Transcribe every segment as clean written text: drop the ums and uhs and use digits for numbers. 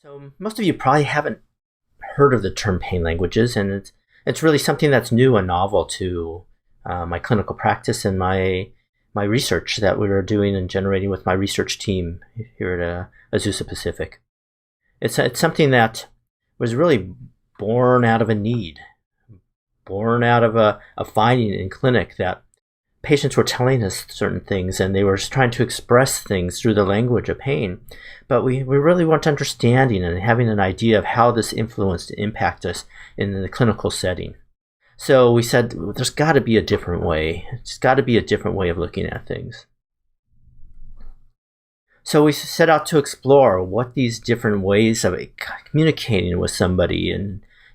So most of you probably haven't heard of the term pain languages, and it's really something that's new and novel to my clinical practice and my research that we were doing and generating with my research team here at Azusa Pacific. It's something that was really born out of a need, born out of a finding in clinic that patients were telling us certain things and they were trying to express things through the language of pain. But we really weren't understanding and having an idea of how this influenced and impacted us in the clinical setting. So we said, there's got to be a different way. There's got to be a different way of looking at things. So we set out to explore what these different ways of communicating with somebody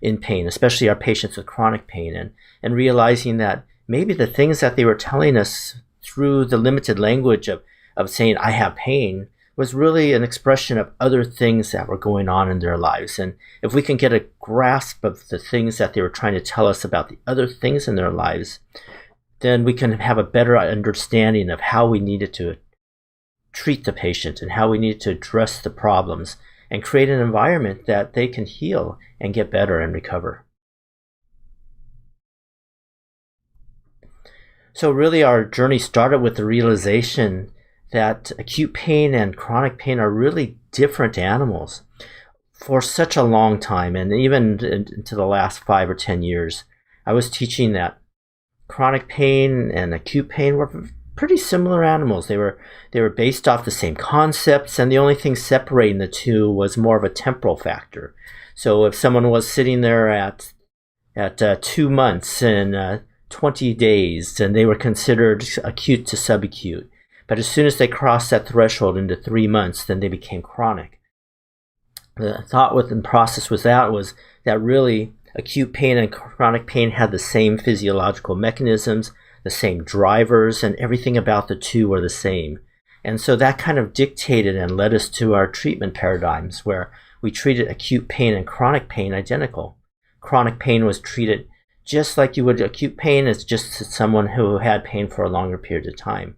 in pain, especially our patients with chronic pain, and realizing that maybe the things that they were telling us through the limited language of saying, I have pain, was really an expression of other things that were going on in their lives. And if we can get a grasp of the things that they were trying to tell us about the other things in their lives, then we can have a better understanding of how we needed to treat the patient and how we needed to address the problems and create an environment that they can heal and get better and recover. So really our journey started with the realization that acute pain and chronic pain are really different animals. For such a long time, and even into the last 5 or 10 years, I was teaching that chronic pain and acute pain were pretty similar animals. They were based off the same concepts, and the only thing separating the two was more of a temporal factor. So if someone was sitting there at 2 months and 20 days, and they were considered acute to subacute. But as soon as they crossed that threshold into 3 months, then they became chronic. The thought within the process was that really acute pain and chronic pain had the same physiological mechanisms, the same drivers, and everything about the two were the same. And so that kind of dictated and led us to our treatment paradigms, where we treated acute pain and chronic pain identical. Chronic pain was treated just like you would acute pain. It's just someone who had pain for a longer period of time.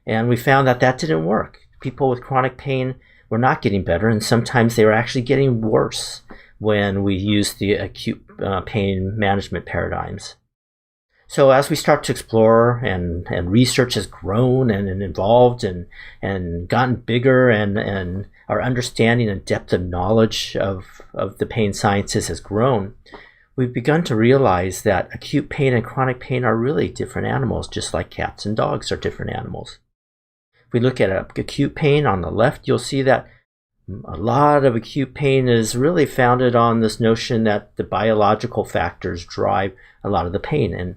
And we found that didn't work. People with chronic pain were not getting better, and sometimes they were actually getting worse when we used the acute pain management paradigms. So as we start to explore and research has grown and evolved and gotten bigger, and our understanding and depth of knowledge of the pain sciences has grown, we've begun to realize that acute pain and chronic pain are really different animals, just like cats and dogs are different animals. If we look at acute pain on the left, you'll see that a lot of acute pain is really founded on this notion that the biological factors drive a lot of the pain. And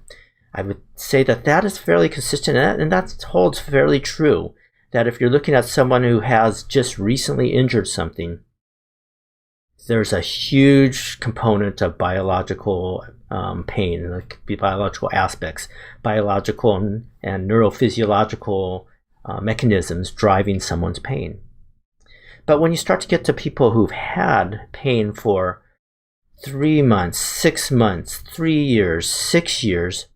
I would say that is fairly consistent, and that holds fairly true, that if you're looking at someone who has just recently injured something, there's a huge component of biological pain, like biological aspects, biological and neurophysiological mechanisms driving someone's pain. But when you start to get to people who've had pain for 3 months, 6 months, 3 years, 6 years,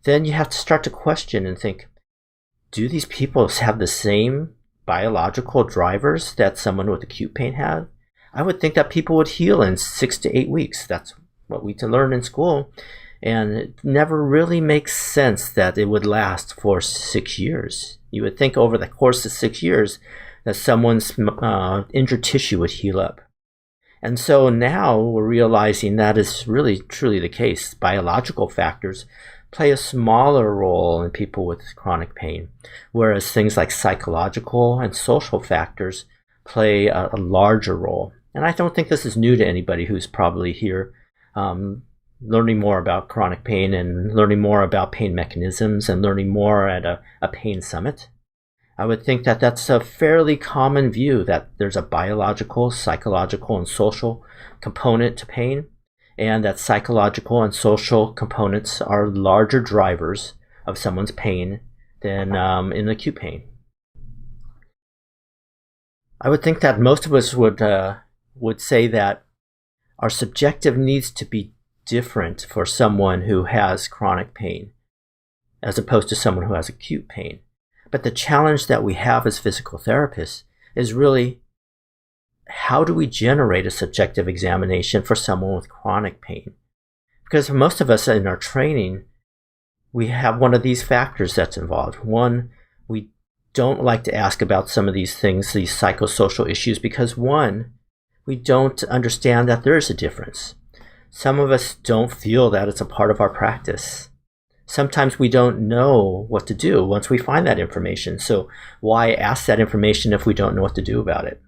then you have to start to question and think, do these people have the same biological drivers that someone with acute pain had? I would think that people would heal in 6 to 8 weeks. That's what we learn in school. And it never really makes sense that it would last for 6 years. You would think over the course of 6 years that someone's injured tissue would heal up. And so now we're realizing that is really truly the case. Biological factors play a smaller role in people with chronic pain, whereas things like psychological and social factors play a larger role. And I don't think this is new to anybody who's probably here learning more about chronic pain and learning more about pain mechanisms and learning more at a pain summit. I would think that that's a fairly common view, that there's a biological, psychological, and social component to pain, and that psychological and social components are larger drivers of someone's pain than in acute pain. I would think that most of us would say that our subjective needs to be different for someone who has chronic pain as opposed to someone who has acute pain. But the challenge that we have as physical therapists is really how do we generate a subjective examination for someone with chronic pain? Because for most of us in our training, we have one of these factors that's involved. One, we don't like to ask about some of these things, these psychosocial issues, because one, we don't understand that there is a difference. Some of us don't feel that it's a part of our practice. Sometimes we don't know what to do once we find that information. So why ask that information if we don't know what to do about it?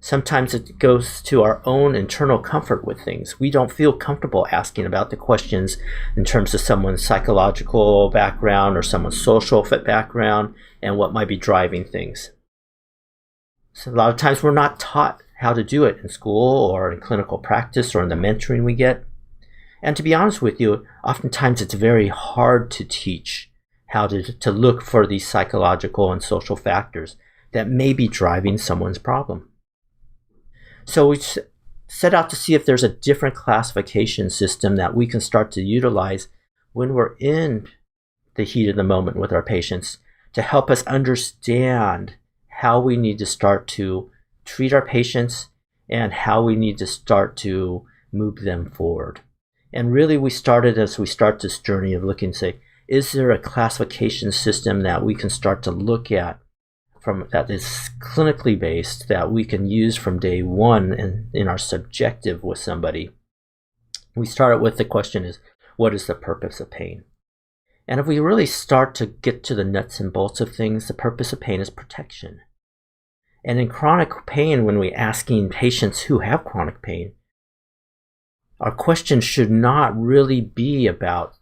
Sometimes it goes to our own internal comfort with things. We don't feel comfortable asking about the questions in terms of someone's psychological background or someone's social fit background and what might be driving things. So a lot of times we're not taught how to do it in school or in clinical practice or in the mentoring we get. And to be honest with you, oftentimes it's very hard to teach how to look for these psychological and social factors that may be driving someone's problem. So we set out to see if there's a different classification system that we can start to utilize when we're in the heat of the moment with our patients to help us understand how we need to start to treat our patients and how we need to start to move them forward. And really we started as we start this journey of looking, say, is there a classification system that we can start to look at that is clinically based that we can use from day one in our subjective with somebody? We started with the question is, what is the purpose of pain? And if we really start to get to the nuts and bolts of things, the purpose of pain is protection. And in chronic pain, when we're asking patients who have chronic pain, our question should not really be about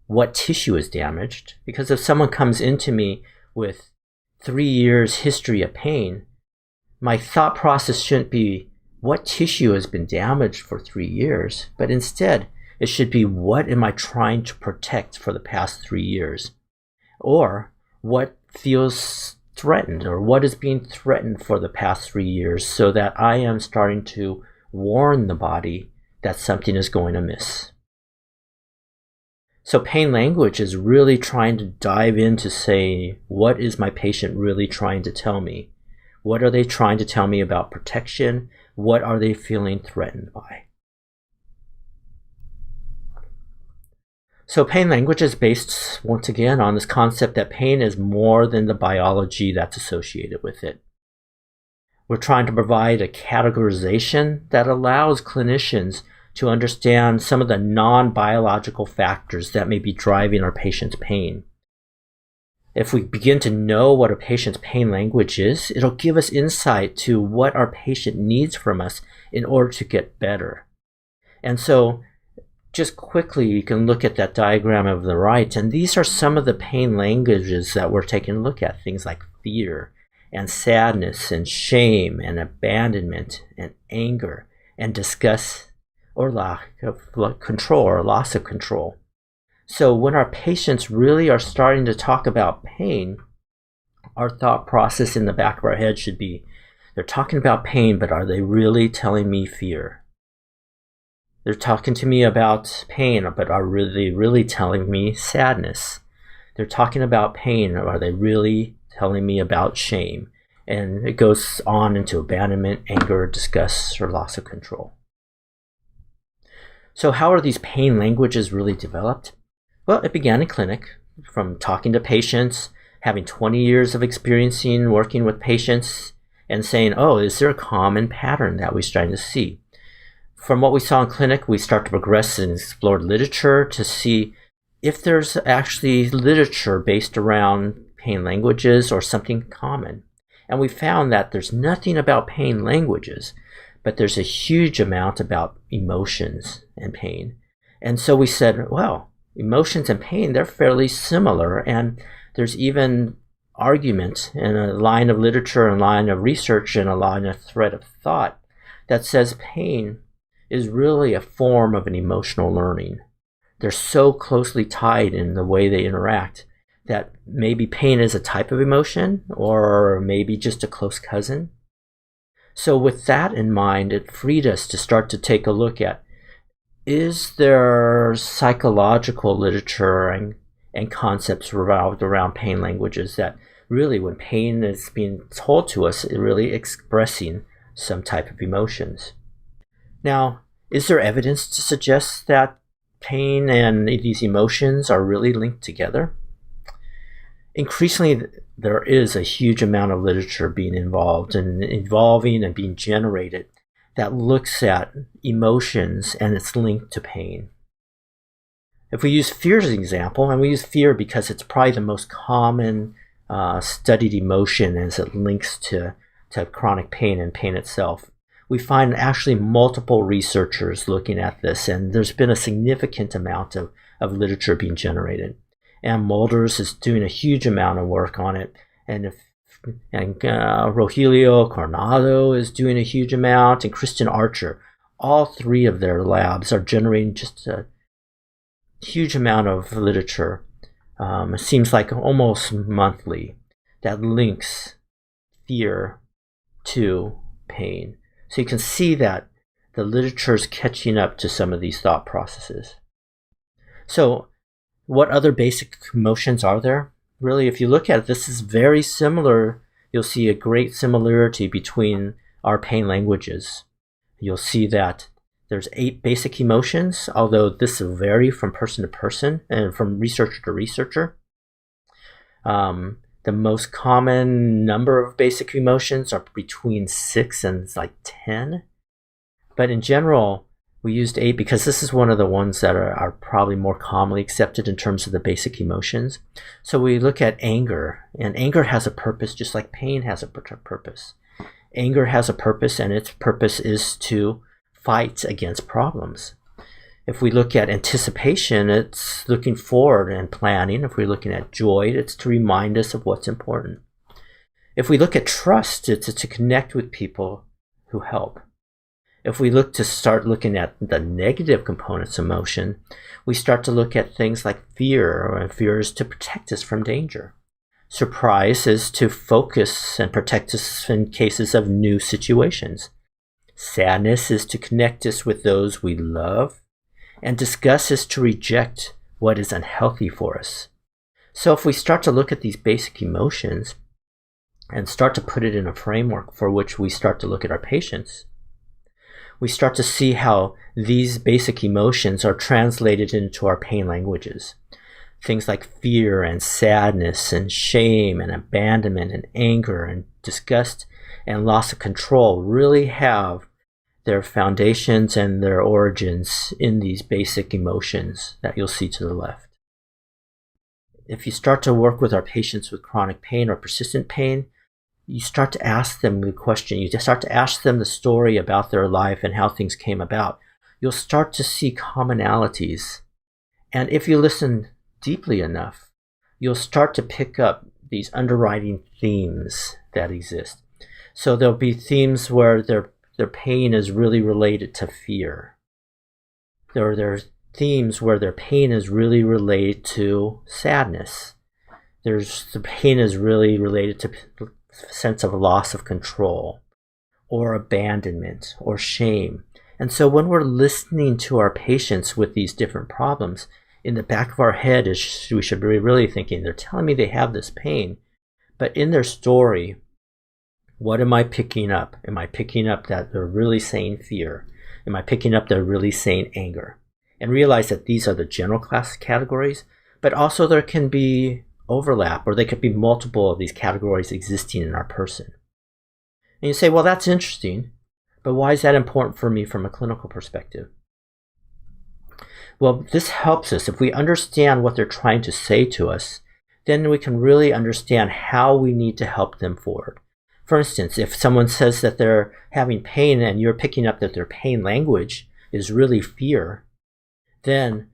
what tissue is damaged, because if someone comes into me with 3 years history of pain, my thought process shouldn't be what tissue has been damaged for 3 years, but instead it should be what am I trying to protect for the past 3 years, or what feels threatened, or what is being threatened for the past 3 years, so that I am starting to warn the body that something is going amiss. So pain language is really trying to dive into say, what is my patient really trying to tell me? What are they trying to tell me about protection? What are they feeling threatened by? So pain language is based, once again, on this concept that pain is more than the biology that's associated with it. We're trying to provide a categorization that allows clinicians to understand some of the non-biological factors that may be driving our patient's pain. If we begin to know what a patient's pain language is, it'll give us insight to what our patient needs from us in order to get better. And so just quickly, you can look at that diagram of the right, and these are some of the pain languages that we're taking a look at, things like fear and sadness and shame and abandonment and anger and disgust or lack of control or loss of control. So when our patients really are starting to talk about pain, our thought process in the back of our head should be, they're talking about pain, but are they really telling me fear? They're talking to me about pain, but are they really telling me sadness? They're talking about pain, or are they really telling me about shame? And it goes on into abandonment, anger, disgust, or loss of control. So how are these pain languages really developed? Well, it began in clinic, from talking to patients, having 20 years of experiencing working with patients, and saying, oh, is there a common pattern that we're starting to see? From what we saw in clinic, we start to progress and explore literature to see if there's actually literature based around pain languages or something common. And we found that there's nothing about pain languages, but there's a huge amount about emotions and pain. And so we said, well, emotions and pain, they're fairly similar. And there's even argument in a line of literature, a line of research, and a line of thread of thought that says pain is really a form of an emotional learning. They're so closely tied in the way they interact that maybe pain is a type of emotion or maybe just a close cousin. So with that in mind, it freed us to start to take a look at, is there psychological literature and concepts revolved around pain languages that really, when pain is being told to us, is really expressing some type of emotions. Now, is there evidence to suggest that pain and these emotions are really linked together? Increasingly, there is a huge amount of literature being involved and evolving and being generated that looks at emotions and its link to pain. If we use fear as an example, and we use fear because it's probably the most common studied emotion as it links to chronic pain and pain itself, we find actually multiple researchers looking at this, and there's been a significant amount of literature being generated. And Mulders is doing a huge amount of work on it, and Rogelio Coronado is doing a huge amount, and Kristen Archer. All three of their labs are generating just a huge amount of literature. It seems like almost monthly that links fear to pain. So you can see that the literature is catching up to some of these thought processes. So what other basic emotions are there? Really, if you look at it, this is very similar. You'll see a great similarity between our pain languages. You'll see that there's 8 basic emotions, although this will vary from person to person and from researcher to researcher. The most common number of basic emotions are between 6 and 10. But in general, we used 8 because this is one of the ones that are probably more commonly accepted in terms of the basic emotions. So we look at anger, and anger has a purpose just like pain has a purpose. Anger has a purpose, and its purpose is to fight against problems. If we look at anticipation, it's looking forward and planning. If we're looking at joy, it's to remind us of what's important. If we look at trust, it's to connect with people who help. If we look to start looking at the negative components of emotion, we start to look at things like fear, and fear is to protect us from danger. Surprise is to focus and protect us in cases of new situations. Sadness is to connect us with those we love, and disgust is to reject what is unhealthy for us. So if we start to look at these basic emotions and start to put it in a framework for which we start to look at our patients, we start to see how these basic emotions are translated into our pain languages. Things like fear and sadness and shame and abandonment and anger and disgust and loss of control really have their foundations and their origins in these basic emotions that you'll see to the left. If you start to work with our patients with chronic pain or persistent pain, you start to ask them the question, you just start to ask them the story about their life and how things came about. You'll start to see commonalities. And if you listen deeply enough, you'll start to pick up these underwriting themes that exist. So there'll be themes where their pain is really related to fear. There are themes where their pain is really related to sadness. The pain is really related to a sense of loss of control or abandonment or shame. And so when we're listening to our patients with these different problems, in the back of our head we should be really thinking, they're telling me they have this pain, but in their story, what am I picking up? Am I picking up that they're really saying fear? Am I picking up they're really saying anger? And realize that these are the general class categories, but also there can be overlap, or there could be multiple of these categories existing in our person. And you say, well, that's interesting, but why is that important for me from a clinical perspective? Well, this helps us. If we understand what they're trying to say to us, then we can really understand how we need to help them forward. For instance, if someone says that they're having pain and you're picking up that their pain language is really fear, then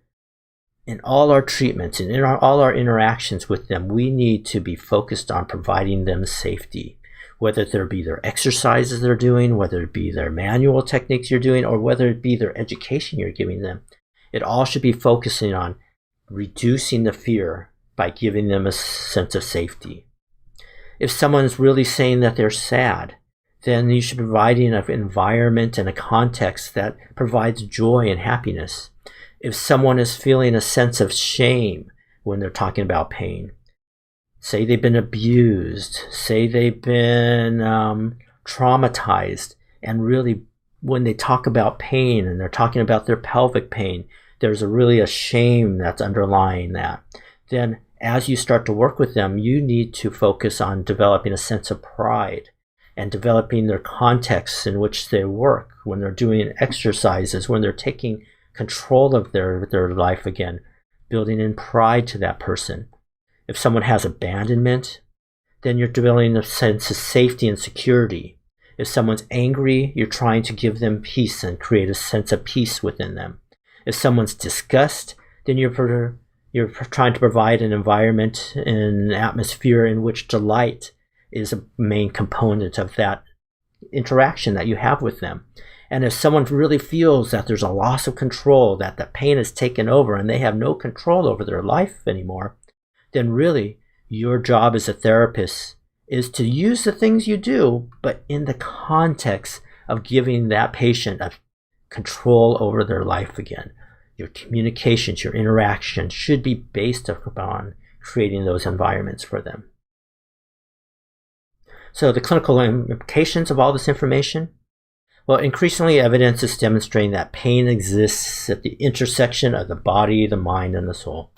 in all our treatments and in all our interactions with them, we need to be focused on providing them safety, whether there be their exercises they're doing, whether it be their manual techniques you're doing, or whether it be their education you're giving them. It all should be focusing on reducing the fear by giving them a sense of safety. If someone's really saying that they're sad, then you should be providing an environment and a context that provides joy and happiness. If someone is feeling a sense of shame when they're talking about pain, say they've been abused, say they've been traumatized, And really, when they talk about pain and they're talking about their pelvic pain, there's really a shame that's underlying that. Then as you start to work with them, you need to focus on developing a sense of pride and developing their contexts in which they work, when they're doing exercises, when they're taking control of their life again, building in pride to that person. If someone has abandonment, then you're developing a sense of safety and security. If someone's angry, you're trying to give them peace and create a sense of peace within them. If someone's disgust, then you're trying to provide an environment and atmosphere in which delight is a main component of that interaction that you have with them. And if someone really feels that there's a loss of control, that the pain is taken over and they have no control over their life anymore, then really your job as a therapist is to use the things you do, but in the context of giving that patient a control over their life again. Your communications, your interactions should be based upon creating those environments for them. So the clinical implications of all this information? Well, increasingly evidence is demonstrating that pain exists at the intersection of the body, the mind, and the soul.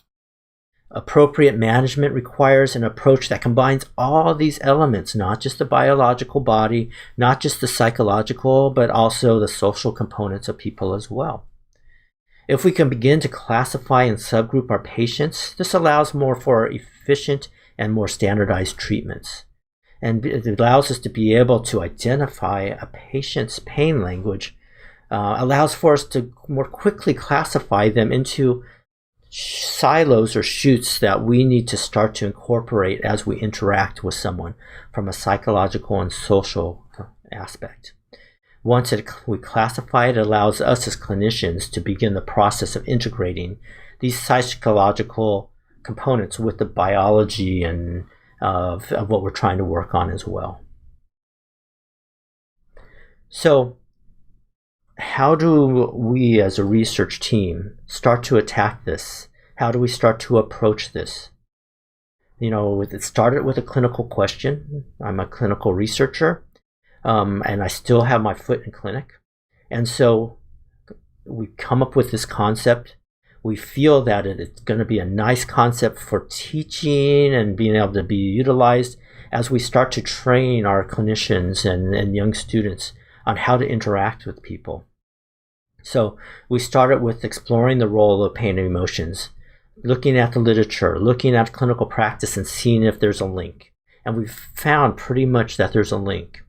Appropriate management requires an approach that combines all these elements, not just the biological body, not just the psychological, but also the social components of people as well. If we can begin to classify and subgroup our patients, this allows more for efficient and more standardized treatments. And it allows us to be able to identify a patient's pain language, allows for us to more quickly classify them into silos or chutes that we need to start to incorporate as we interact with someone from a psychological and social aspect. Once we classify it, it allows us as clinicians to begin the process of integrating these psychological components with the biology and of what we're trying to work on as well. So how do we as a research team start to attack this? How do we start to approach this? It started with a clinical question. I'm a clinical researcher, and I still have my foot in clinic. And so we come up with this concept. We feel that it's going to be a nice concept for teaching and being able to be utilized as we start to train our clinicians and young students on how to interact with people. So we started with exploring the role of pain and emotions, looking at the literature, looking at clinical practice and seeing if there's a link. And we've found pretty much that there's a link.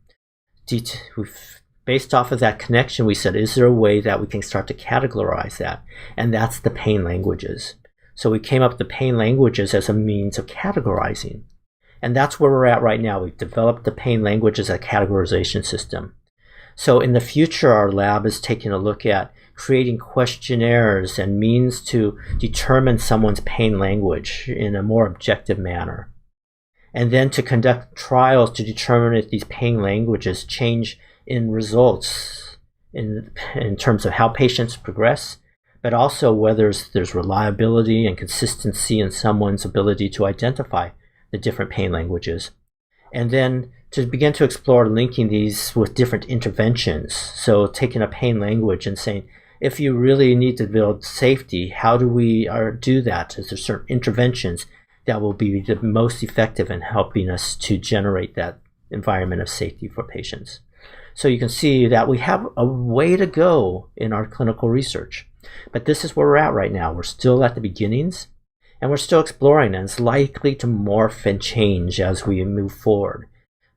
Based off of that connection, we said, is there a way that we can start to categorize that? And that's the pain languages. So we came up with the pain languages as a means of categorizing. And that's where we're at right now. We've developed the pain languages as a categorization system. So in the future, our lab is taking a look at creating questionnaires and means to determine someone's pain language in a more objective manner. And then to conduct trials to determine if these pain languages change in results in terms of how patients progress, but also whether there's reliability and consistency in someone's ability to identify the different pain languages. And then to begin to explore linking these with different interventions. So taking a pain language and saying, if you really need to build safety, how do we do that? Is there certain interventions that will be the most effective in helping us to generate that environment of safety for patients? So you can see that we have a way to go in our clinical research. But this is where we're at right now. We're still at the beginnings, and we're still exploring, and it's likely to morph and change as we move forward.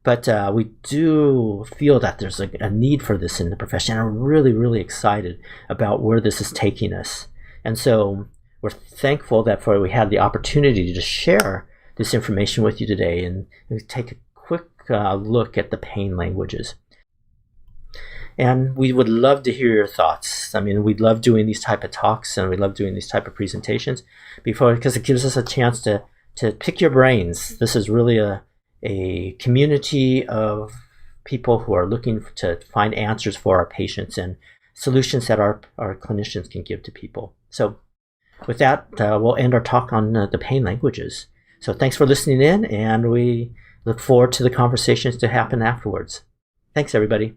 But we do feel that there's a need for this in the profession, and we're really, really excited about where this is taking us. And so we're thankful that we had the opportunity to share this information with you today and take a quick look at the pain languages. And we would love to hear your thoughts. I mean, we love doing these type of talks and we love doing these type of presentations because it gives us a chance to pick your brains. This is really a community of people who are looking to find answers for our patients and solutions that our clinicians can give to people. So with that, we'll end our talk on the pain languages. So thanks for listening in, and we look forward to the conversations to happen afterwards. Thanks, everybody.